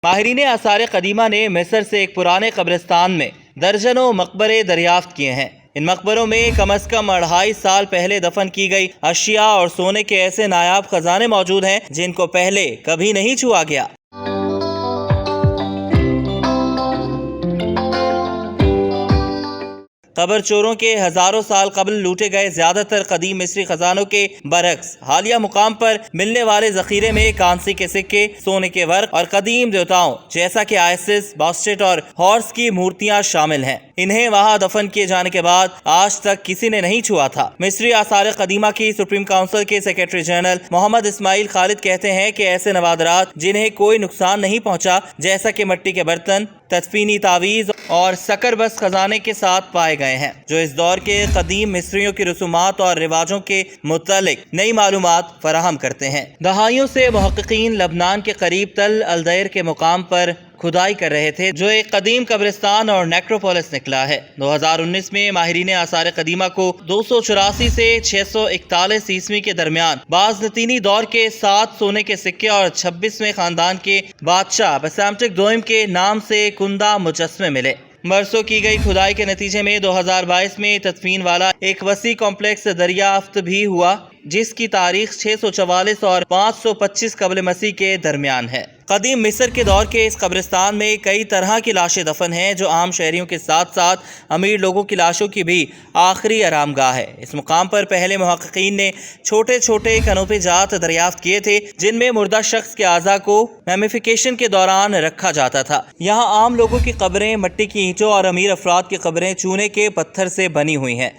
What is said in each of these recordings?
ماہرین آثار قدیمہ نے مصر سے ایک پرانے قبرستان میں درجنوں مقبرے دریافت کیے ہیں۔ ان مقبروں میں کم از کم 2.5 سال پہلے دفن کی گئی اشیاء اور سونے کے ایسے نایاب خزانے موجود ہیں جن کو پہلے کبھی نہیں چھوا گیا۔ قبر چوروں کے ہزاروں سال قبل لوٹے گئے زیادہ تر قدیم مصری خزانوں کے برعکس حالیہ مقام پر ملنے والے ذخیرے میں کانسی کے سکے، سونے کے ورق اور قدیم دیوتاؤں جیسا کہ آئسس، باسٹٹ اور ہارس کی مورتیاں شامل ہیں۔ انہیں وہاں دفن کیے جانے کے بعد آج تک کسی نے نہیں چھوا تھا۔ مصری آثار قدیمہ کی سپریم کونسل کے سیکریٹری جنرل محمد اسماعیل خالد کہتے ہیں کہ ایسے نوادرات جنہیں کوئی نقصان نہیں پہنچا، جیسا کہ مٹی کے برتن، تدفینی تعویذ اور سکربس خزانے کے ساتھ پائے گئے ہیں، جو اس دور کے قدیم مصریوں کی رسومات اور رواجوں کے متعلق نئی معلومات فراہم کرتے ہیں۔ دہائیوں سے محققین لبنان کے قریب تل الدیر کے مقام پر کھدائی کر رہے تھے، جو ایک قدیم قبرستان اور نیکروپولس نکلا ہے۔ 2019 میں ماہرین آثار قدیمہ کو 284 سے 641 عیسوی کے درمیان بازنطینی دور کے 7 سونے کے سکے اور 26ویں خاندان کے بادشاہ بسامٹک دوئم کے نام سے کندہ مجسمے ملے۔ برسوں کی گئی کھدائی کے نتیجے میں 2022 میں تدفین والا ایک وسیع کمپلیکس دریافت بھی ہوا، جس کی تاریخ 644 اور 525 قبل مسیح کے درمیان ہے۔ قدیم مصر کے دور کے اس قبرستان میں کئی طرح کی لاشیں دفن ہیں، جو عام شہریوں کے ساتھ ساتھ امیر لوگوں کی لاشوں کی بھی آخری آرام گاہ ہے۔ اس مقام پر پہلے محققین نے چھوٹے چھوٹے کنوپے جات دریافت کیے تھے، جن میں مردہ شخص کے اعضاء کو میمیفیکیشن کے دوران رکھا جاتا تھا۔ یہاں عام لوگوں کی قبریں مٹی کی اینٹوں اور امیر افراد کی قبریں چونے کے پتھر سے بنی ہوئی ہیں۔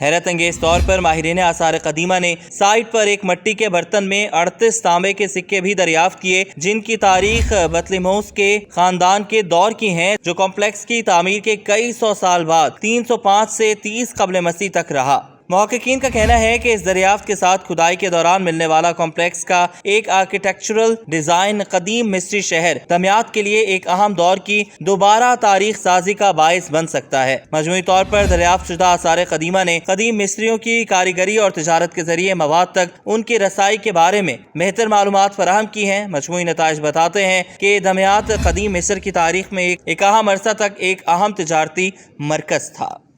حیرت انگیز طور پر ماہرین آثار قدیمہ نے سائٹ پر ایک مٹی کے برتن میں 38 تانبے کے سکے بھی دریافت کیے، جن کی تاریخ بطلیموس کے خاندان کے دور کی ہیں، جو کمپلیکس کی تعمیر کے کئی سو سال بعد 305 سے 30 قبل مسیح تک رہا۔ محققین کا کہنا ہے کہ اس دریافت کے ساتھ کھدائی کے دوران ملنے والا کمپلیکس کا ایک آرکیٹیکچرل ڈیزائن قدیم مصری شہر دمیاط کے لیے ایک اہم دور کی دوبارہ تاریخ سازی کا باعث بن سکتا ہے۔ مجموعی طور پر دریافت شدہ آثار قدیمہ نے قدیم مصریوں کی کاریگری اور تجارت کے ذریعے مواد تک ان کی رسائی کے بارے میں بہتر معلومات فراہم کی ہیں۔ مجموعی نتائج بتاتے ہیں کہ دمیاط قدیم مصر کی تاریخ میں ایک اہم عرصہ تک ایک اہم تجارتی مرکز تھا۔